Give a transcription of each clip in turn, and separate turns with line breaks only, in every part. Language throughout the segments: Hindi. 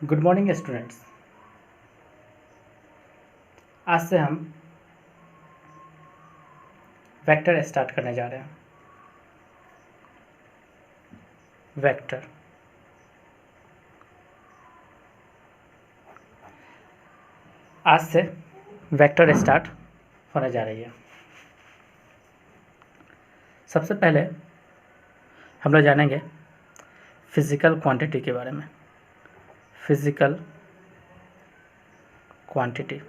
Good morning students. आज से हम वेक्टर स्टार्ट करने जा रहे हैं। वेक्टर आज से वेक्टर स्टार्ट होने जा रही है। सबसे पहले हम लोग जानेंगे फिजिकल क्वांटिटी के बारे में। Physical quantity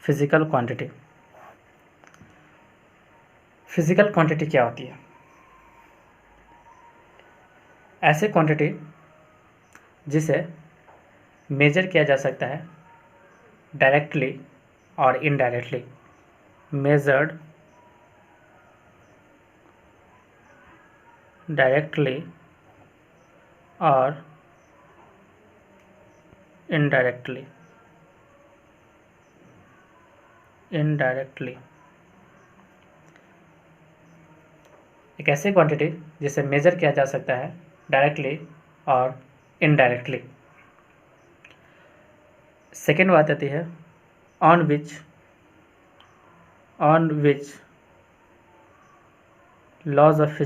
physical quantity physical quantity क्या होती है? ऐसे क्वांटिटी जिसे मेजर किया जा सकता है डायरेक्टली और इनडायरेक्टली। मेजर्ड डायरेक्टली और इनडायरेक्टली। एक ऐसी क्वांटिटी जिसे मेजर किया जा सकता है डायरेक्टली और इनडायरेक्टली। सेकेंड बात आती है on which laws of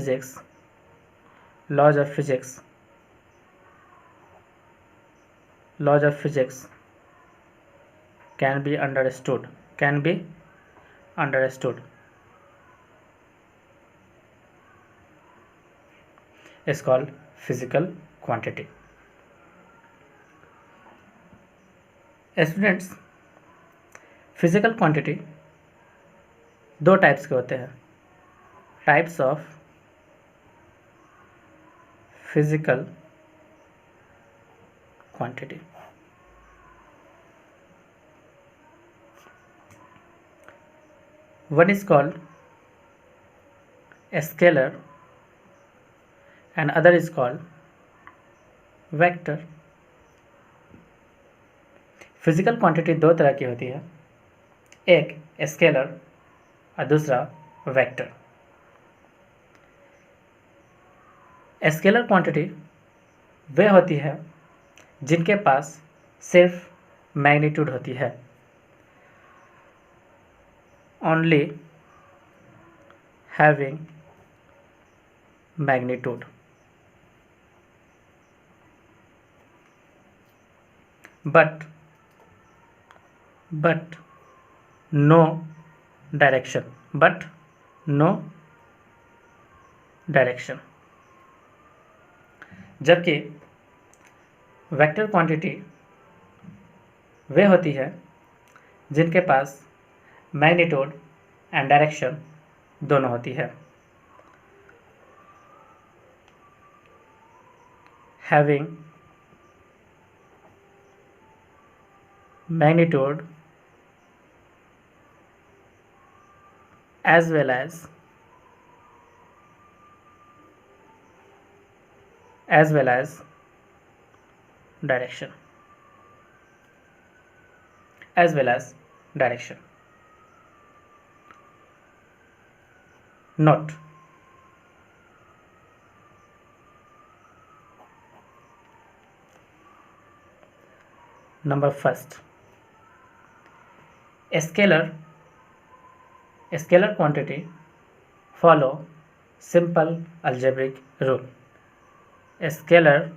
physics can be understood is called physical quantity. Students, physical quantity दो टाइप्स के होते हैं। Types of physical quantity. One is called scalar and other is called vector. फिजिकल क्वांटिटी दो तरह की होती है, एक स्केलर और दूसरा वेक्टर। स्केलर क्वांटिटी वे होती है जिनके पास सिर्फ मैग्नीट्यूड होती है, only having magnitude. but no direction। जबकि वेक्टर क्वांटिटी वे होती है जिनके पास मैग्नीट्यूड एंड डायरेक्शन दोनों होती है। Having magnitude as well as direction note number first, scalar quantity follow simple algebraic rule. Scalar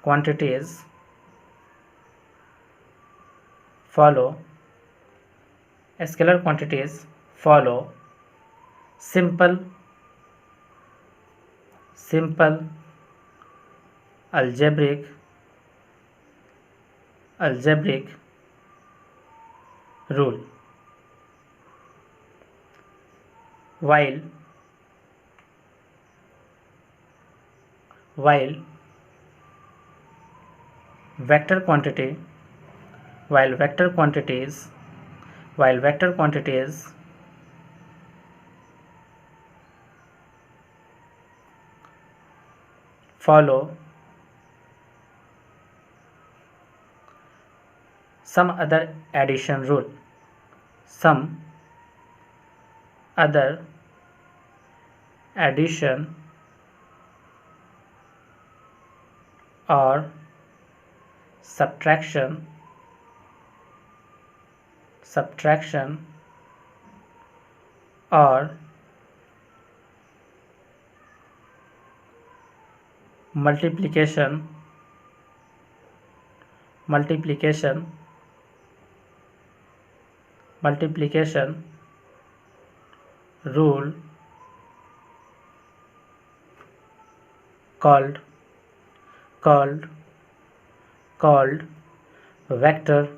quantities follow simple algebraic rule, while vector quantities follow some other addition rule, or subtraction or multiplication rule called vector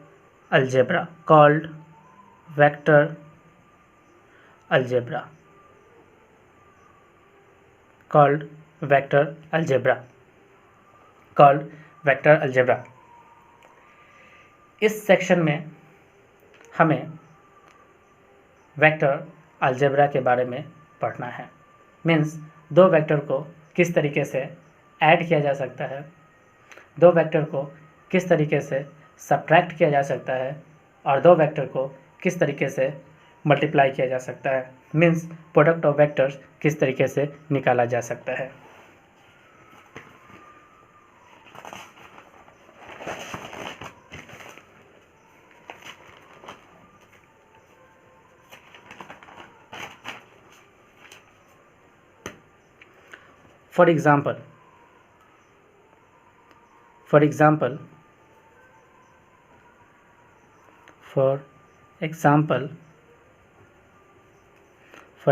algebra. इस सेक्शन में हमें वेक्टर अलजेब्रा के बारे में पढ़ना है। मीन्स दो वेक्टर को किस तरीके से ऐड किया जा सकता है, दो वेक्टर को किस तरीके से सब्ट्रैक्ट किया जा सकता है और दो वेक्टर को किस तरीके से मल्टीप्लाई किया जा सकता है। मीन्स प्रोडक्ट ऑफ वेक्टर्स किस तरीके से निकाला जा सकता है। For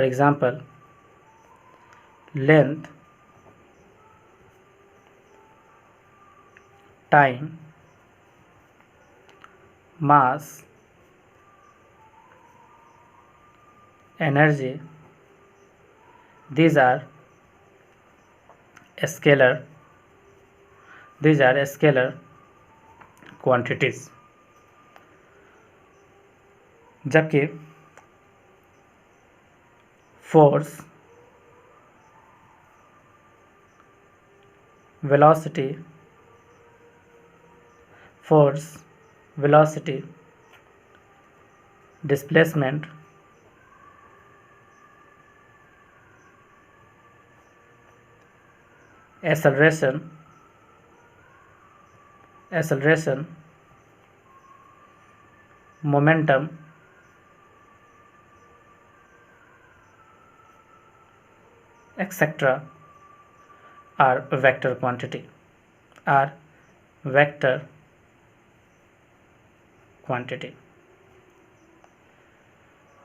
example, length, time, mass, energy, these are scalar quantities. जबकि force, velocity, displacement, acceleration, momentum, etc. are vector quantity.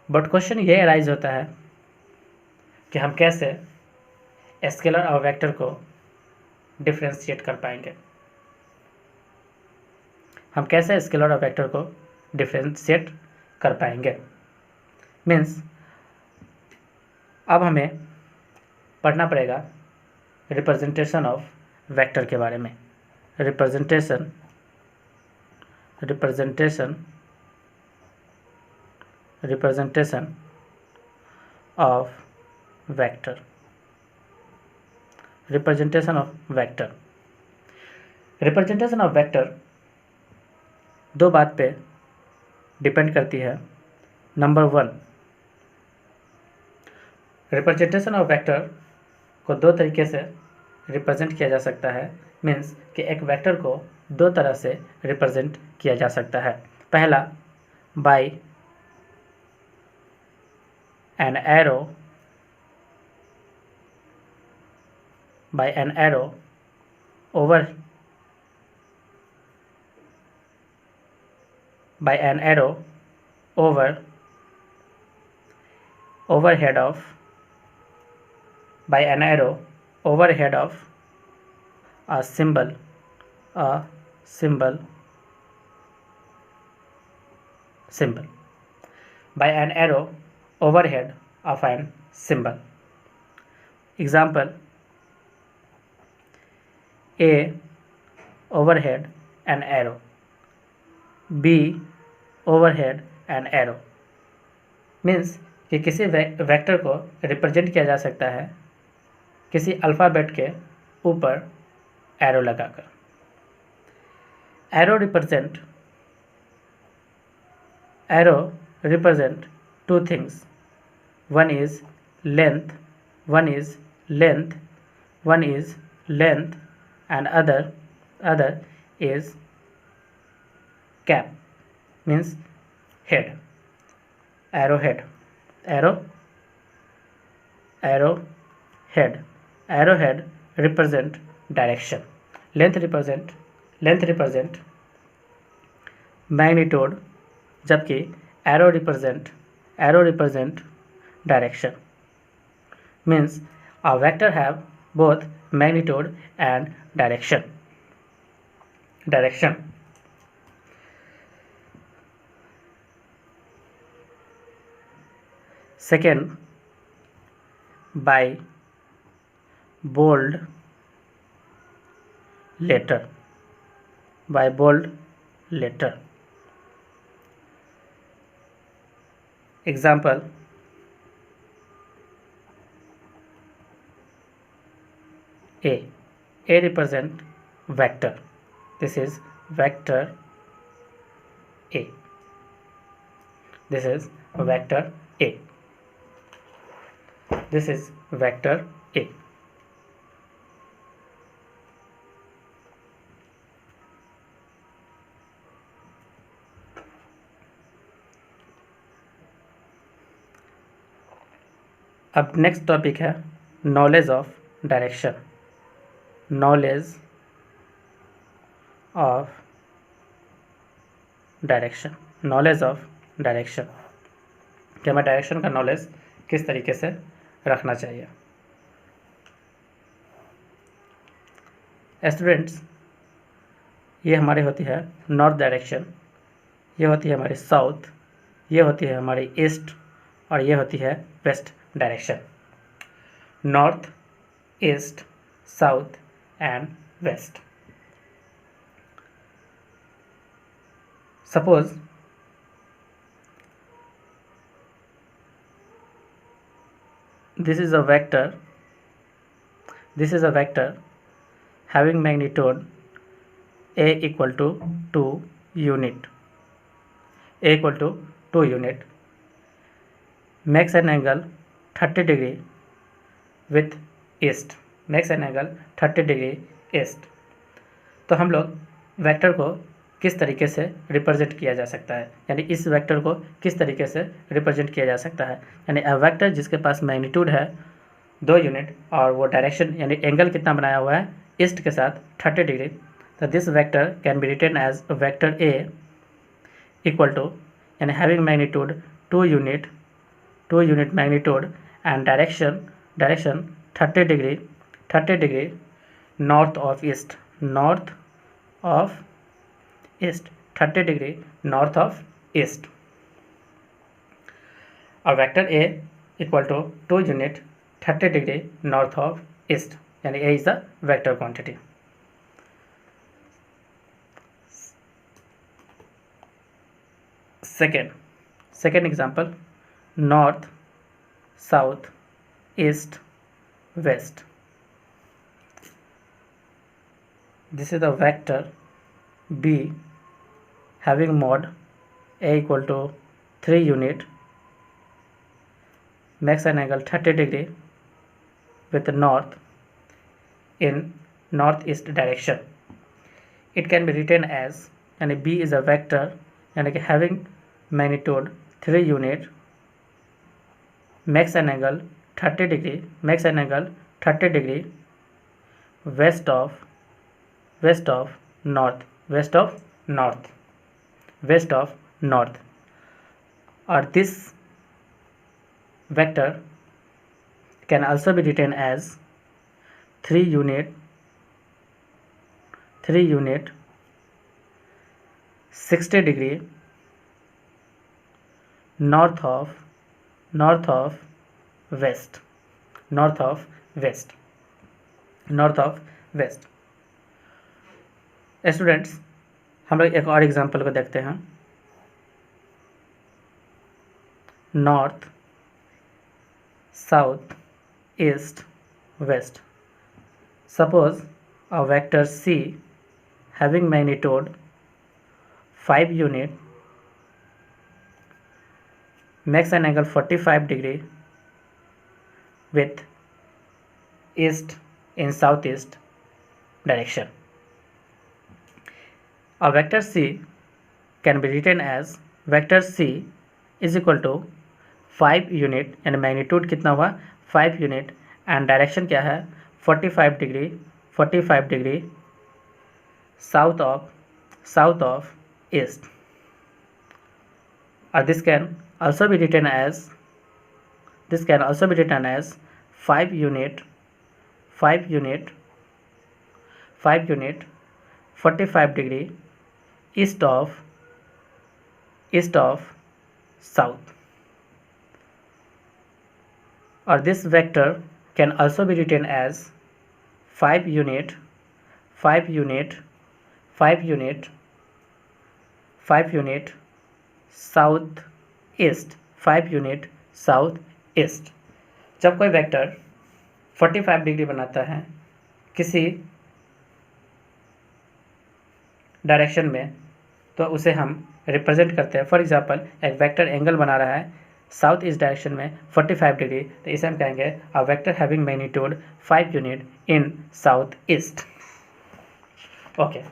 But question ये अराइज होता है कि हम कैसे स्केलर और वेक्टर को डिफ्रेंशिएट कर पाएंगे। मीन्स अब हमें पढ़ना पड़ेगा रिप्रेजेंटेशन ऑफ वेक्टर के बारे में। Representation of vector. Representation of vector दो बात पे डिपेंड करती है। नंबर 1, रिप्रेजेंटेशन ऑफ वेक्टर को दो तरीके से रिप्रेजेंट किया जा सकता है। मीन्स कि एक वेक्टर को दो तरह से रिप्रेजेंट किया जा सकता है। पहला, by an arrow overhead of a symbol by an arrow overhead of an symbol. Example: A overhead an arrow, B overhead an arrow. Means कि किसी वेक्टर को रिप्रेजेंट किया जा सकता है किसी अल्फ़ाबेट के ऊपर एरो लगाकर। Arrow represent two things, one is length and other other is cap, means head, arrowhead, arrow, arrowhead. Arrowhead represent direction. Length represent magnitude, जबकि arrow represent direction. Means a vector have both magnitude and direction. Second, by bold letter. Example, A represent vector. This is vector A. This is vector A. अब नेक्स्ट टॉपिक है knowledge of direction. Knowledge of direction कि हमें डायरेक्शन का नॉलेज किस तरीके से रखना चाहिए. स्टूडेंट्स, ये हमारी होती है नॉर्थ डायरेक्शन, ये होती है हमारी साउथ, ये होती है हमारी ईस्ट और ये होती है west direction. North, east, south and west. Suppose this is a vector having magnitude a equal to 2 unit. Makes an angle 30 degree with east. तो हम लोग वेक्टर को किस तरीके से रिप्रेजेंट किया जा सकता है, यानी इस वेक्टर को किस तरीके से रिप्रेजेंट किया जा सकता है. यानी अ वेक्टर जिसके पास मैग्नीट्यूड है 2 यूनिट और वो डायरेक्शन यानी एंगल कितना बनाया हुआ है ईस्ट के साथ 30 डिग्री. तो this vector can be written as vector A equal to, यानी having magnitude 2 unit magnitude and direction 30 degree north of east 30 degree north of east. A vector A equal to 2 unit 30 degree north of east, यानी A is the vector quantity. Second example, north, south, east, west. This is the vector B having mod A equal to 3 unit, makes an angle 30 degree with north in northeast direction. It can be written as, and B is a vector and having magnitude 3 unit, makes an angle 30 degree west of north. Or this vector can also be written as 3 unit 60 degree north of west. Students, हम लोग एक और एग्जांपल को देखते हैं. North, south, east, west. Suppose a vector C having magnitude 5 unit, makes an angle 45 degree with east in southeast direction. A vector c can be written as vector c is equal to 5 unit, यानी मैग्नीट्यूड कितना हुआ 5 यूनिट, एंड डायरेक्शन क्या है 45 डिग्री साउथ ऑफ ईस्ट. और this can also be written as 5 unit 45 degree east of south. Or this vector can also be written as 5 unit south east, 5 unit south east. जब कोई वेक्टर 45 डिग्री बनाता है किसी डायरेक्शन में, तो उसे हम रिप्रेजेंट करते हैं. फॉर एग्जांपल एक वेक्टर एंगल बना रहा है साउथ ईस्ट डायरेक्शन में 45 डिग्री, तो इसे हम कहेंगे a vector having magnitude 5 unit in south east. Okay.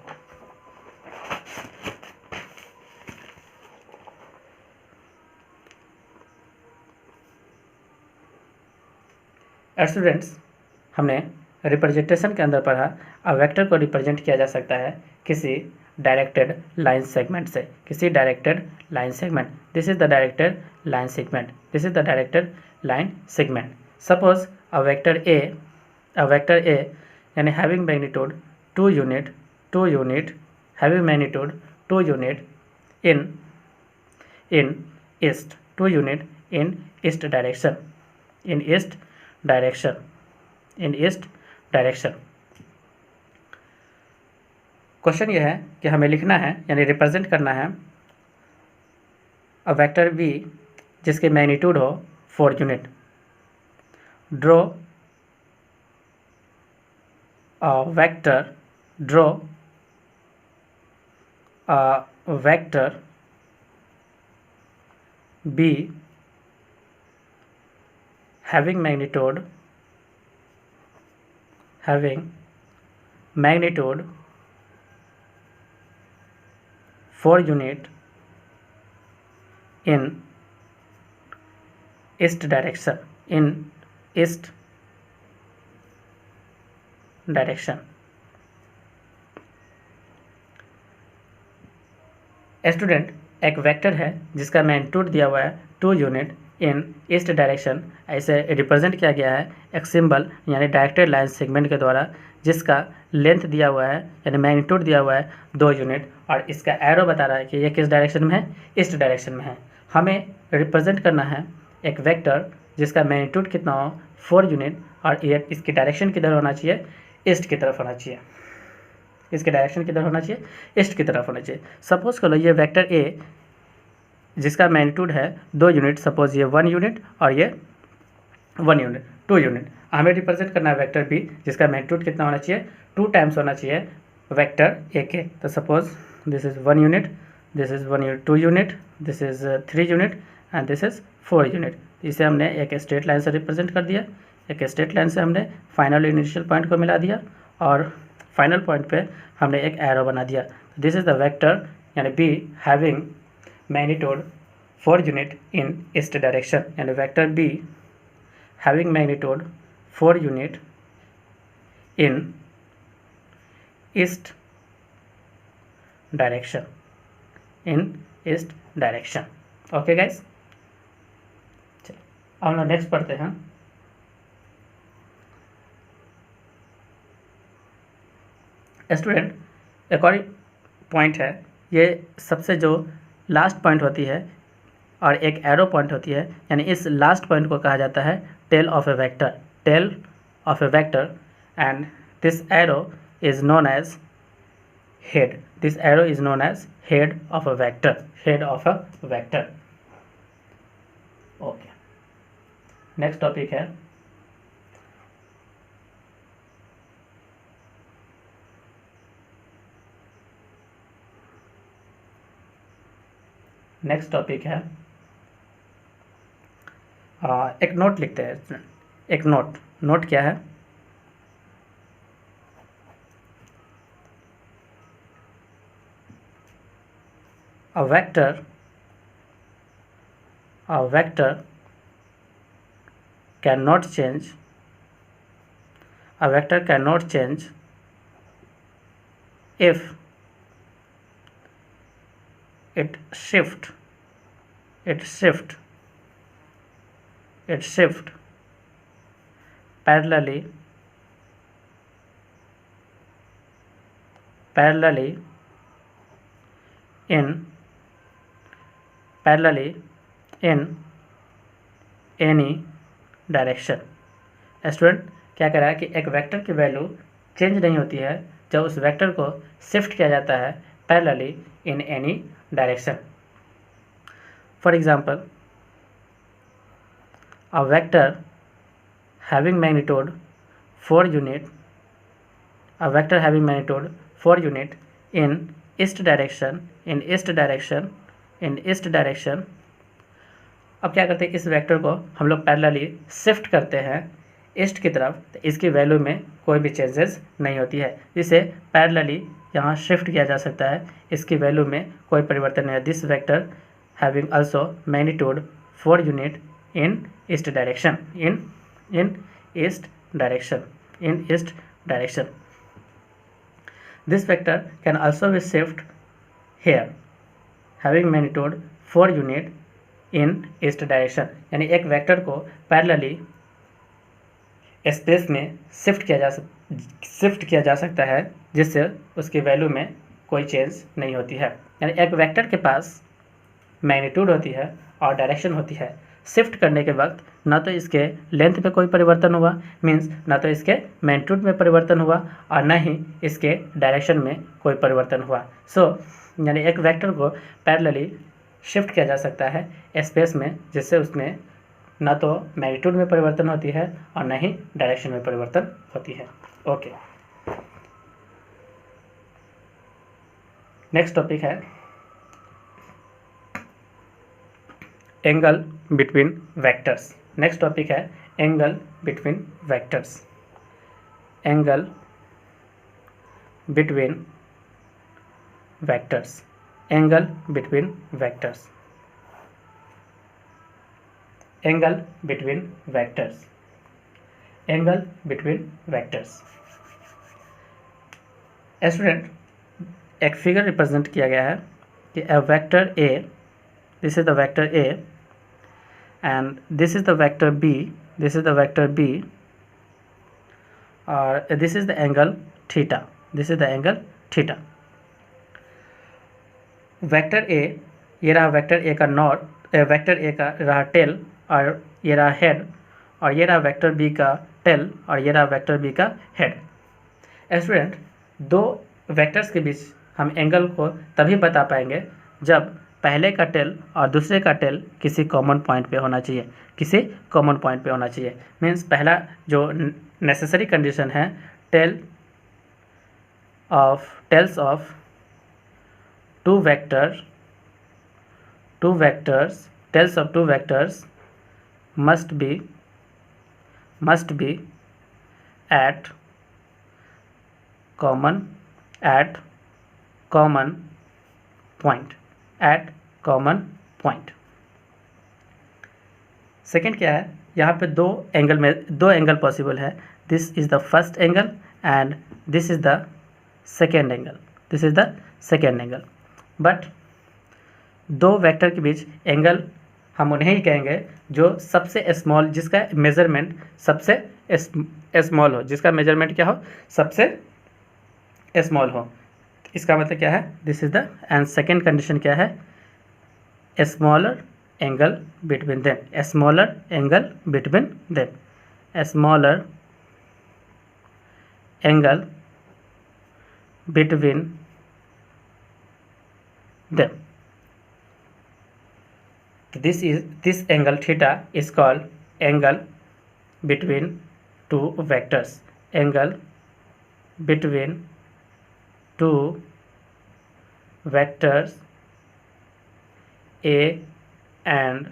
Students, हमने रिप्रेजेंटेशन के अंदर पढ़ा अ वेक्टर को रिप्रेजेंट किया जा सकता है किसी डायरेक्टेड लाइन सेगमेंट से. This is the directed line segment. Suppose a vector A यानी having magnitude 2 unit having magnitude 2 unit in east, 2 unit in east direction. Question यह है कि हमें लिखना है यानी रिप्रेजेंट करना है अ वेक्टर बी जिसकी मैग्नीट्यूड हो 4 unit. Draw a vector B having magnitude 4 unit in east direction. Student, एक वेक्टर है जिसका मैग्नीट्यूड दिया हुआ है 2 यूनिट इन ईस्ट डायरेक्शन. ऐसे रिप्रेजेंट किया गया है एक सिंबल यानी डायरेक्टेड लाइन सेगमेंट के द्वारा, जिसका लेंथ दिया हुआ है यानी मैग्नीट्यूड दिया हुआ है 2 यूनिट, और इसका एरो बता रहा है कि ये किस डायरेक्शन में है, ईस्ट डायरेक्शन में है. हमें रिप्रेजेंट करना है एक वेक्टर जिसका मैग्नीट्यूड कितना हो 4 यूनिट, और ये इसकी डायरेक्शन किधर होना चाहिए, ईस्ट की तरफ होना चाहिए. इसके डायरेक्शन किधर होना चाहिए, ईस्ट की तरफ होना चाहिए. सपोज करो ये वेक्टर ए जिसका मैग्नीट्यूड है 2 यूनिट, सपोज ये 1 यूनिट और ये 1 यूनिट, 2 यूनिट. हमें रिप्रेजेंट करना है वेक्टर बी जिसका मैग्नीट्यूड कितना होना चाहिए, 2 टाइम्स होना चाहिए वेक्टर ए के. तो suppose this is 1 unit, this is 1 unit, 2 unit, this is 3 unit and this is 4 unit. इसे हमने एक स्ट्रेट लाइन से रिप्रेजेंट कर दिया. एक स्ट्रेट लाइन से हमने फाइनल इनिशियल पॉइंट को मिला दिया और फाइनल पॉइंट पे हमने एक एरो बना दिया. दिस इज द वेक्टर यानी B having magnitude 4 unit in east direction, यानी vector B having magnitude 4 unit in east direction. Okay guys, चलो अब हम लोग नेक्स्ट पढ़ते हैं. स्टूडेंट, एक और पॉइंट है, ये सबसे जो लास्ट पॉइंट होती है और एक एरो पॉइंट होती है, यानी इस लास्ट पॉइंट को कहा जाता है tail of a vector, and this arrow is known as head. Head of a vector. Okay, next topic है एक नोट लिखते हैं. एक नोट क्या है, a vector cannot change if it shift parallelly in any direction. Student क्या कह रहा है कि एक वेक्टर की वैल्यू चेंज नहीं होती है जब उस वेक्टर को शिफ्ट किया जाता है parallelly in any direction. For example, a vector having magnitude 4 unit in east direction अब क्या करते हैं, इस वेक्टर को हम लोग पैरेलली शिफ्ट करते हैं ईस्ट की तरफ, तो इसकी वैल्यू में कोई भी चेंजेस नहीं होती है। इसे पैरेलली यहाँ शिफ्ट किया जा सकता है, इसकी वैल्यू में कोई परिवर्तन नहीं है। This vector having also magnitude 4 unit in east direction this vector can also be shift here having magnitude 4 unit in east direction। यानी एक वेक्टर को पैरेलली स्पेस में शिफ्ट किया जा सकता है जिससे उसकी वैल्यू में कोई चेंज नहीं होती है। यानी एक वेक्टर के पास मैग्नीट्यूड होती है और डायरेक्शन होती है। शिफ्ट करने के वक्त ना तो इसके लेंथ में कोई परिवर्तन हुआ, मीन्स ना तो इसके मैग्नीट्यूड में परिवर्तन हुआ और ना ही इसके डायरेक्शन में कोई परिवर्तन हुआ। यानी एक वेक्टर को पैरेलली शिफ्ट किया जा सकता है स्पेस में जिससे उसमें ना तो मैग्नीट्यूड में परिवर्तन होती है और ना ही डायरेक्शन में परिवर्तन होती है। ओके, नेक्स्ट टॉपिक है angle between vectors. Next topic है angle between vectors. Angle between vectors. Angle between vectors. Angle between vectors. Angle between vectors. Student, एक फिगर रिप्रेजेंट किया गया है कि a vector A, this is the vector A and this is the vector b, this is the vector b, or this is the angle theta, this is the angle theta। Vector A, ये रहा वेक्टर ए का नॉर्थ, वेक्टर ए का रहा टेल और ये रहा हेड, और ये रहा वेक्टर बी का टेल और ये रहा वेक्टर बी का हेड। स्टूडेंट, दो वेक्टर्स के बीच हम एंगल को तभी बता पाएंगे जब पहले का टेल और दूसरे का टेल किसी कॉमन पॉइंट पे होना चाहिए, किसी कॉमन पॉइंट पे होना चाहिए। मीन्स पहला जो नेसेसरी कंडीशन है, tails of two vectors tails of two vectors must be at common point. Second क्या है, यहाँ पे दो एंगल पॉसिबल है। This is the first angle and this is the second angle. But दो वेक्टर के बीच एंगल हम उन्हें ही कहेंगे जो सबसे स्मॉल, जिसका मेजरमेंट सबसे स्मॉल हो, जिसका मेजरमेंट क्या हो, सबसे स्मॉल हो। इसका मतलब क्या है, this is the, and second condition क्या है, smaller angle between them, smaller angle between them, smaller angle between them. This angle theta is called angle between two vectors, angle between two vectors A and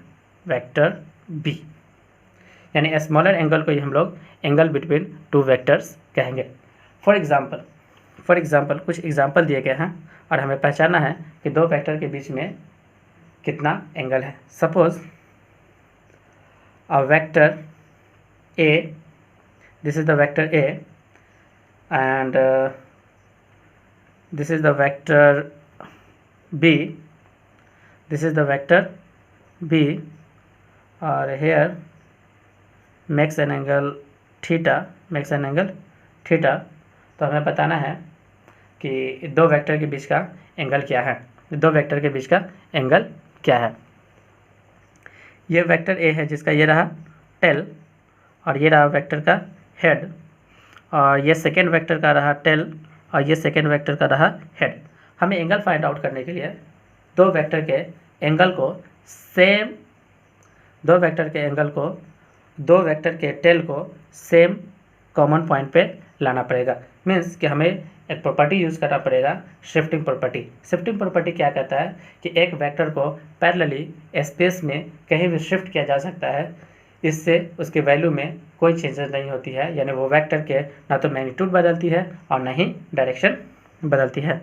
vector B। यानी स्मॉलर एंगल को ही हम लोग एंगल बिटवीन टू वेक्टर्स कहेंगे। फॉर फॉर एग्जांपल कुछ एग्जांपल दिए गए हैं और हमें पहचानना है कि दो वेक्टर के बीच में कितना एंगल है। Suppose a vector A, this is the vector A and this is the vector b, this is the vector b, और here makes an angle theta, makes an angle theta। तो हमें बताना है कि दो वेक्टर के बीच का एंगल क्या है, दो वेक्टर के बीच का एंगल क्या है। ये वेक्टर ए है जिसका ये रहा टेल और ये रहा वेक्टर का हेड, और ये सेकेंड वेक्टर का रहा टेल और ये सेकेंड वेक्टर का रहा हेड। हमें एंगल फाइंड आउट करने के लिए दो वेक्टर के एंगल को सेम, दो वेक्टर के टेल को सेम कॉमन पॉइंट पे लाना पड़ेगा। मीन्स कि हमें एक प्रॉपर्टी यूज़ करना पड़ेगा, शिफ्टिंग प्रॉपर्टी। शिफ्टिंग प्रॉपर्टी क्या कहता है कि एक वेक्टर को पैरेलली स्पेस में कहीं भी शिफ्ट किया जा सकता है, इससे उसके वैल्यू में कोई चेंजेस नहीं होती है, यानी वो वेक्टर के ना तो मैग्नीट्यूड बदलती है और ना ही डायरेक्शन बदलती है।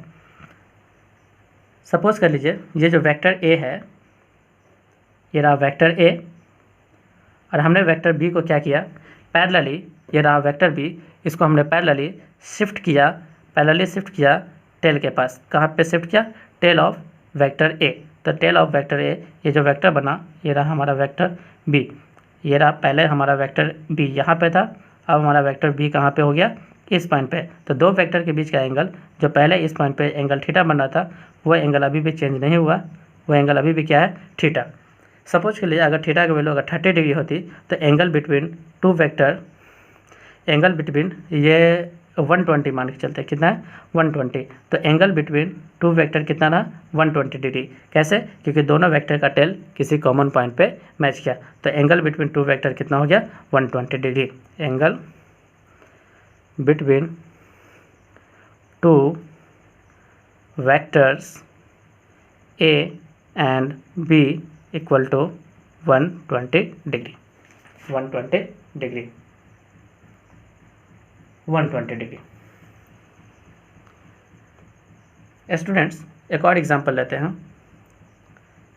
सपोज कर लीजिए ये जो वेक्टर ए है, ये रहा वेक्टर ए और हमने वेक्टर बी को क्या किया, पैरेलली, ये रहा वेक्टर बी, इसको हमने पैरेलली शिफ्ट किया टेल के पास। कहाँ पे शिफ्ट किया? Tail of vector A. तो टेल ऑफ वेक्टर ए, ये जो वेक्टर बना ये रहा हमारा वेक्टर बी, ये रहा पहले हमारा वेक्टर बी यहाँ पे था, अब हमारा वेक्टर बी कहाँ पे हो गया? इस पॉइंट पे। तो दो वेक्टर के बीच का एंगल जो पहले इस पॉइंट पे एंगल थीटा बन रहा था, वो एंगल अभी भी चेंज नहीं हुआ, वो एंगल अभी भी क्या है? थीटा। सपोज के लिए अगर थीटा की वैल्यू अगर 30 डिग्री होती तो angle between to vector, angle between ये 120 मान के चलते, कितना है? 120। तो एंगल बिटवीन टू वेक्टर कितना रहा? 120 डिग्री। कैसे? क्योंकि दोनों वेक्टर का टेल किसी कॉमन पॉइंट पे मैच किया। तो एंगल बिटवीन टू वेक्टर कितना हो गया? 120 degree. Angle between two vectors A and B equal to 120 degree, 120 degree, 120 degree. Students एक और एग्जांपल लेते हैं,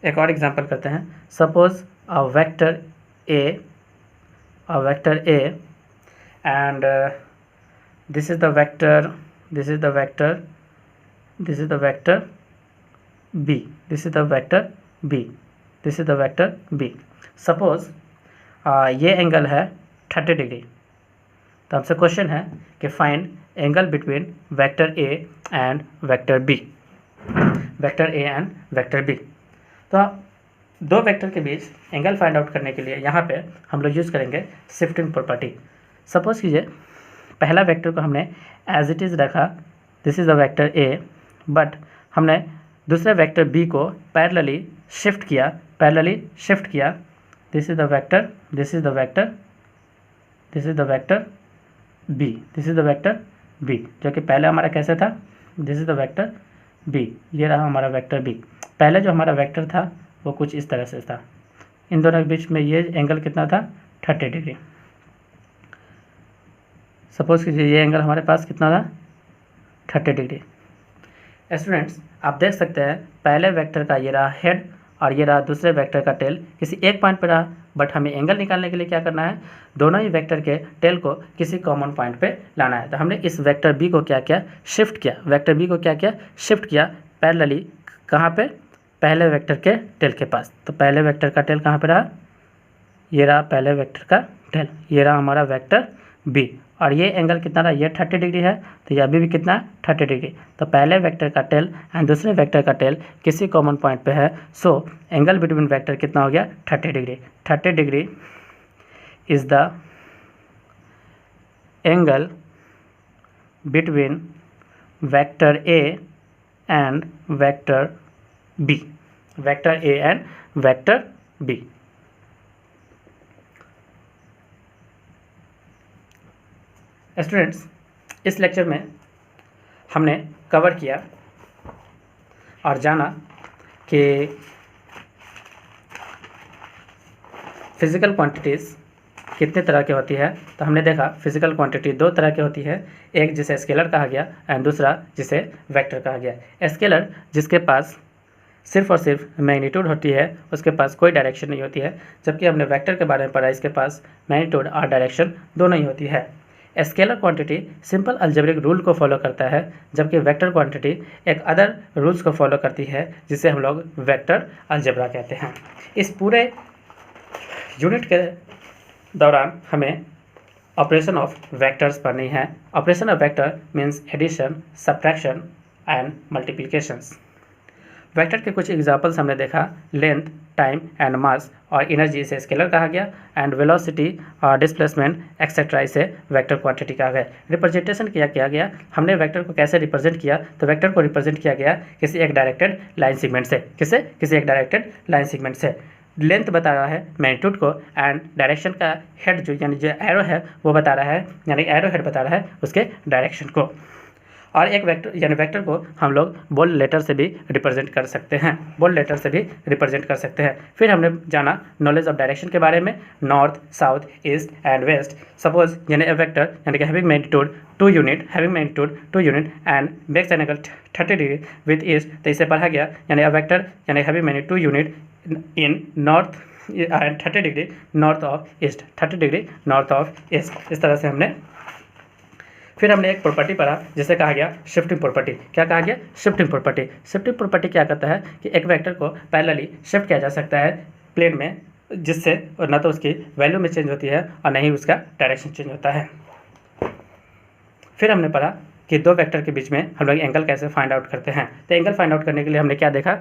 एक और एग्जांपल करते हैं। Suppose a vector A and this is the vector B, this is the vector B. Suppose ये एंगल है 30 डिग्री। तो हमसे क्वेश्चन है कि find angle between vector A and vector B, तो दो वेक्टर के बीच एंगल फाइंड आउट करने के लिए यहाँ पे हम लोग यूज़ करेंगे शिफ्टिंग प्रॉपर्टी। सपोज कीजिए पहला वेक्टर को हमने एज इट इज़ रखा, this is the vector A, but हमने दूसरे वेक्टर बी को पैरेलली शिफ्ट किया, this is the vector B, जो कि पहले हमारा कैसे था? This is the vector B, ये रहा हमारा वेक्टर बी। पहले जो हमारा वेक्टर था वो कुछ इस तरह से था, इन दोनों के बीच में ये एंगल कितना था? 30 डिग्री। सपोज कीजिए ये एंगल हमारे पास कितना था? 30 डिग्री। स्टूडेंट्स आप देख सकते हैं पहले वेक्टर का ये रहा हेड और ये रहा दूसरे वेक्टर का टेल, किसी एक पॉइंट पर रहा, बट हमें एंगल निकालने के लिए क्या करना है? दोनों ही वेक्टर के टेल को किसी कॉमन पॉइंट पे लाना है। तो हमने इस वेक्टर बी को क्या किया? शिफ्ट किया, पैरेलली कहाँ पे? पहले वेक्टर के टेल के पास। तो पहले वेक्टर का टेल कहाँ पे रहा? ये रहा पहले वेक्टर का टेल, ये रहा हमारा वेक्टर बी, और ये एंगल कितना रहा? ये 30 डिग्री है, तो ये अभी भी कितना? 30 डिग्री। तो पहले वेक्टर का टेल एंड दूसरे वेक्टर का टेल किसी कॉमन पॉइंट पे है, सो एंगल बिटवीन वेक्टर कितना हो गया? 30 degree. 30 degree is the angle between vector A and vector B, students इस लेक्चर में हमने कवर किया और जाना कि फिजिकल क्वांटिटीज़ कितने तरह की होती है, तो हमने देखा फिजिकल क्वांटिटी दो तरह की होती है, एक जिसे स्केलर कहा गया एंड दूसरा जिसे वेक्टर कहा गया। स्केलर जिसके पास सिर्फ और सिर्फ मैग्नीट्यूड होती है, उसके पास कोई डायरेक्शन नहीं होती है, जबकि हमने वेक्टर के बारे में पढ़ा, इसके पास मैग्नीट्यूड और डायरेक्शन दोनों ही होती है। Scalar quantity simple algebraic rule को फॉलो करता है, जबकि वेक्टर क्वांटिटी एक अदर रूल्स को फॉलो करती है जिसे हम लोग वेक्टर अलजेब्रा कहते हैं। इस पूरे यूनिट के दौरान हमें ऑपरेशन ऑफ वेक्टर्स पढ़नी है। Operation of vector means addition, subtraction and multiplications. Vector के कुछ एग्जाम्पल्स हमने देखा, लेंथ, टाइम एंड मास और एनर्जी इसे स्केलर कहा गया एंड वेलोसिटी और डिस्प्लेसमेंट एक्सेट्रा इसे वेक्टर क्वांटिटी कहा गया। रिप्रेजेंटेशन किया गया, हमने वेक्टर को कैसे रिप्रेजेंट किया, तो वेक्टर को रिप्रेजेंट किया गया किसी एक डायरेक्टेड लाइन सेगमेंट से। किसी एक डायरेक्टेड लाइन सेगमेंट से। लेंथ बता रहा है मैग्नीट्यूड को एंड डायरेक्शन का हेड जो यानी जो एरो है वो बता रहा है, यानी एरो हेड बता रहा है उसके डायरेक्शन को। और एक वेक्टर यानी वेक्टर को हम लोग बोल्ड लेटर से भी रिप्रेजेंट कर सकते हैं, बोल्ड लेटर से भी रिप्रेजेंट कर सकते हैं। फिर हमने जाना नॉलेज ऑफ डायरेक्शन के बारे में, north, south, east and west. Suppose यानी ए वेक्टर यानी कि having magnitude 2 unit and makes an angle 30 degree with east, तो इसे पढ़ा गया यानी ए वेक्टर यानी having magnitude 2 unit in north and 30 degree north of east, 30 degree north of east. इस तरह से हमने फिर हमने एक प्रॉपर्टी पढ़ा जिसे कहा गया शिफ्टिंग प्रॉपर्टी। क्या कहा गया? Shifting property. शिफ्टिंग प्रॉपर्टी क्या कहता है कि एक वेक्टर को पैरेलली शिफ्ट किया जा सकता है प्लेन में, जिससे न तो उसकी वैल्यू में चेंज होती है और न ही उसका डायरेक्शन चेंज होता है। फिर हमने पढ़ा कि दो वेक्टर के बीच में हम लोग एंगल कैसे फाइंड आउट करते हैं। तो एंगल फाइंड आउट करने के लिए हमने क्या देखा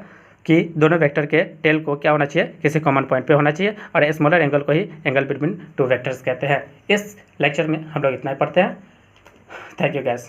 कि दोनों वेक्टर के टेल को क्या होना चाहिए, किसी कॉमन पॉइंट पे होना चाहिए, और स्मॉलर एंगल को ही एंगल बिटवीन टू वेक्टर्स कहते हैं। इस लेक्चर में हम लोग इतना ही पढ़ते हैं। Thank you guys.